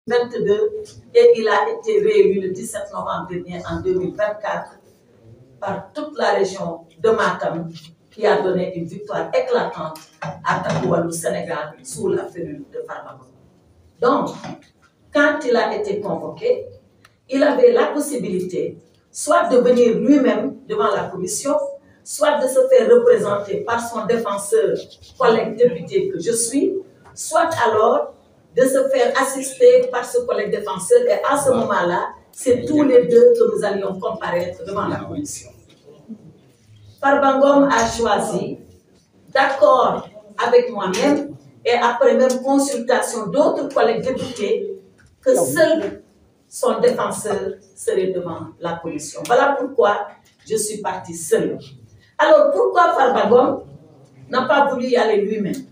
2022 et il a été réélu le 17 novembre dernier en 2024 par toute la région de Matam qui a donné une victoire éclatante à Takoualou Sénégal sous la férule de Farba Ngom. Donc, quand il a été convoqué, il avait la possibilité soit de venir lui-même devant la commission, soit de se faire représenter par son défenseur, collègue député que je suis, soit alors de se faire assister par ce collègue défenseur. Et à ce moment-là, c'est tous les deux que nous allions comparaître devant la commission. Farba Ngom a choisi, d'accord avec moi-même et après même consultation d'autres collègues députés, que seul son défenseur serait devant la commission. Voilà pourquoi je suis partie seule. Alors pourquoi Farba Ngom n'a pas voulu y aller lui-même?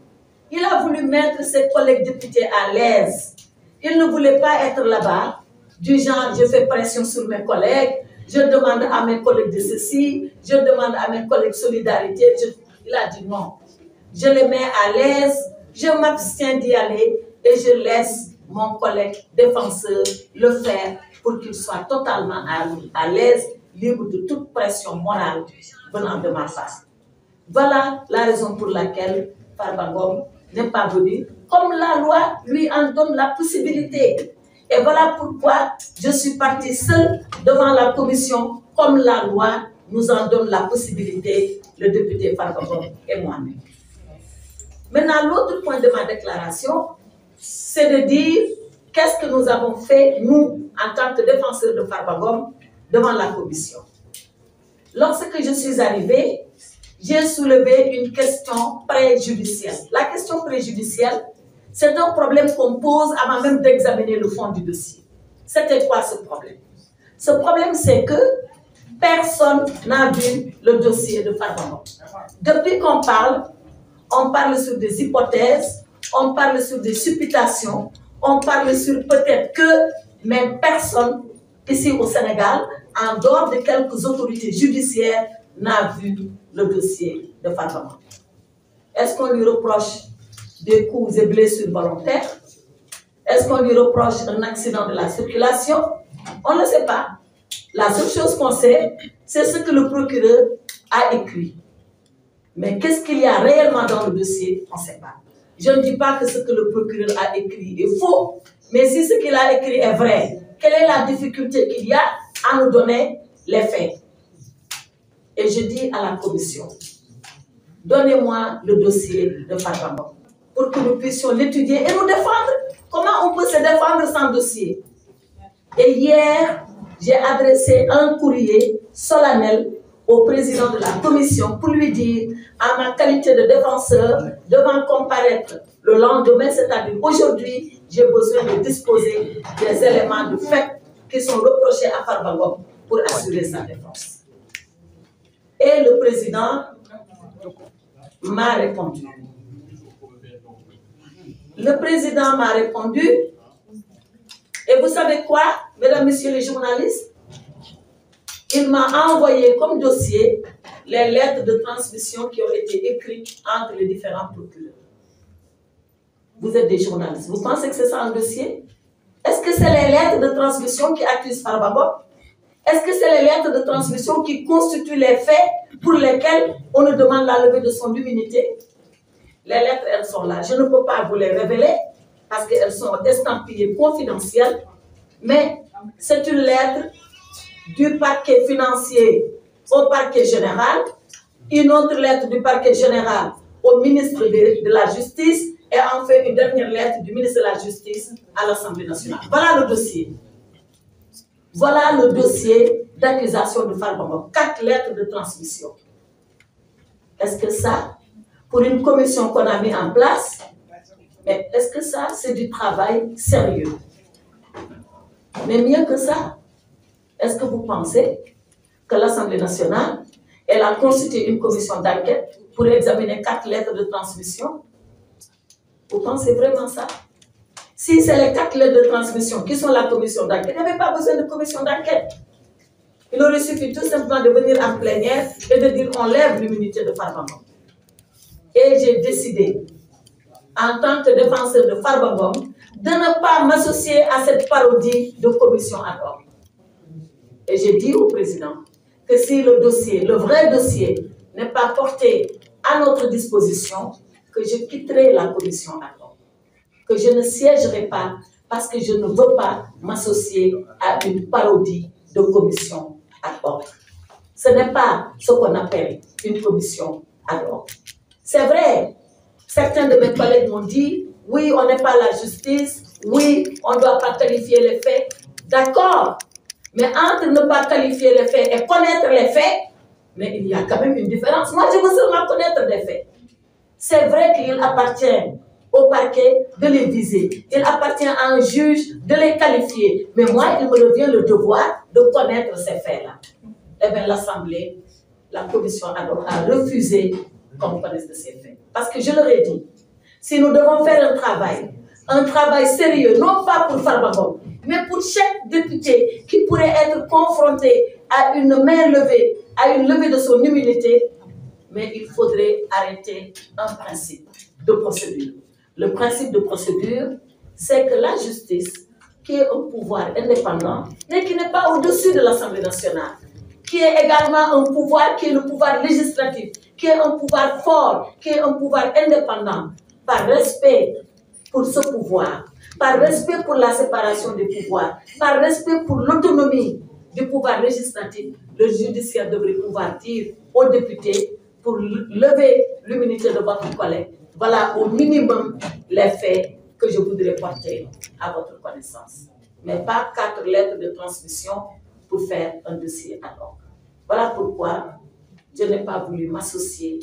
Il a voulu mettre ses collègues députés à l'aise. Il ne voulait pas être là-bas, du genre je fais pression sur mes collègues, je demande à mes collègues de ceci, je demande à mes collègues solidarité. Il a dit non. Je les mets à l'aise, je m'abstiens d'y aller et je laisse mon collègue défenseur le faire pour qu'il soit totalement à l'aise, libre de toute pression morale venant de ma part. Voilà la raison pour laquelle Farba Ngom n'est pas venu, comme la loi lui en donne la possibilité. Et voilà pourquoi je suis partie seule devant la commission, comme la loi nous en donne la possibilité, le député Farba Ngom et moi-même. Maintenant, l'autre point de ma déclaration, c'est de dire qu'est-ce que nous avons fait, nous, en tant que défenseurs de Farba Ngom, devant la commission. Lorsque je suis arrivée, j'ai soulevé une question préjudicielle. La question préjudicielle, c'est un problème qu'on pose avant même d'examiner le fond du dossier. C'était quoi ce problème? Ce problème, c'est que personne n'a vu le dossier de Farba Ngom. Depuis qu'on parle, on parle sur des hypothèses, on parle sur des supputations, on parle sur peut-être que, mais personne ici au Sénégal, en dehors de quelques autorités judiciaires, n'a vu le dossier de Farba Ngom. Est-ce qu'on lui reproche des coups et blessures volontaires? Est-ce qu'on lui reproche un accident de la circulation? On ne le sait pas. La seule chose qu'on sait, c'est ce que le procureur a écrit. Mais qu'est-ce qu'il y a réellement dans le dossier? On ne sait pas. Je ne dis pas que ce que le procureur a écrit est faux, mais si ce qu'il a écrit est vrai, quelle est la difficulté qu'il y a à nous donner les faits? Et je dis à la commission, donnez-moi le dossier de Farba Ngom pour que nous puissions l'étudier et nous défendre. Comment on peut se défendre sans dossier? Et hier, j'ai adressé un courrier solennel au président de la commission pour lui dire, à ma qualité de défenseur, devant comparaître le lendemain, c'est-à-dire aujourd'hui, j'ai besoin de disposer des éléments de fait qui sont reprochés à Farba Ngom pour assurer sa défense. Et le président m'a répondu. Le président m'a répondu, et vous savez quoi, mesdames, messieurs les journalistes? Il m'a envoyé comme dossier les lettres de transmission qui ont été écrites entre les différents procureurs. Vous êtes des journalistes, vous pensez que c'est ça un dossier? Est-ce que c'est les lettres de transmission qui accusent Farba Ngom? Est-ce que c'est les lettres de transmission qui constituent les faits pour lesquels on nous demande la levée de son immunité? Les lettres, elles sont là. Je ne peux pas vous les révéler parce qu'elles sont estampillées confidentielles, mais c'est une lettre du parquet financier au parquet général, une autre lettre du parquet général au ministre de la Justice et enfin une dernière lettre du ministre de la Justice à l'Assemblée nationale. Voilà le dossier. Voilà le dossier d'accusation de Farba Ngom. 4 lettres de transmission. Est-ce que ça, pour une commission qu'on a mis en place, mais est-ce que ça, c'est du travail sérieux? Mais mieux que ça, est-ce que vous pensez que l'Assemblée nationale, elle a constitué une commission d'enquête pour examiner 4 lettres de transmission? Vous pensez vraiment ça? Si c'est les 4 lettres de transmission qui sont la commission d'enquête, il n'y avait pas besoin de commission d'enquête. Il aurait suffi tout simplement de venir en plénière et de dire on lève l'immunité de Farba Ngom. Et j'ai décidé, en tant que défenseur de Farba Ngom, de ne pas m'associer à cette parodie de commission ad hoc. Et j'ai dit au président que si le dossier, le vrai dossier, n'est pas porté à notre disposition, que je quitterai la commission ad hoc, que je ne siégerai pas parce que je ne veux pas m'associer à une parodie de commission ad hoc. Ce n'est pas ce qu'on appelle une commission ad hoc. C'est vrai, certains de mes collègues m'ont dit, oui, on n'est pas la justice, oui, on ne doit pas qualifier les faits. D'accord, mais entre ne pas qualifier les faits et connaître les faits, mais il y a quand même une différence. Moi, je veux seulement connaître des faits. C'est vrai qu'il appartient au parquet de les viser. Il appartient à un juge de les qualifier. Mais moi, il me revient le devoir de connaître ces faits-là. Eh bien, l'Assemblée, la commission ad hoc a refusé qu'on connaisse de ces faits. Parce que je leur ai dit, si nous devons faire un travail sérieux, non pas pour Farba Ngom, mais pour chaque député qui pourrait être confronté à une main levée, à une levée de son immunité, mais il faudrait arrêter un principe de procédure. Le principe de procédure, c'est que la justice, qui est un pouvoir indépendant, mais qui n'est pas au-dessus de l'Assemblée nationale, qui est également un pouvoir qui est le pouvoir législatif, qui est un pouvoir fort, qui est un pouvoir indépendant, par respect pour ce pouvoir, par respect pour la séparation des pouvoirs, par respect pour l'autonomie du pouvoir législatif, le judiciaire devrait pouvoir dire aux députés, pour lever l'immunité de votre collègue, voilà au minimum les faits que je voudrais porter à votre connaissance. Mais pas 4 lettres de transmission pour faire un dossier ad hoc. Voilà pourquoi je n'ai pas voulu m'associer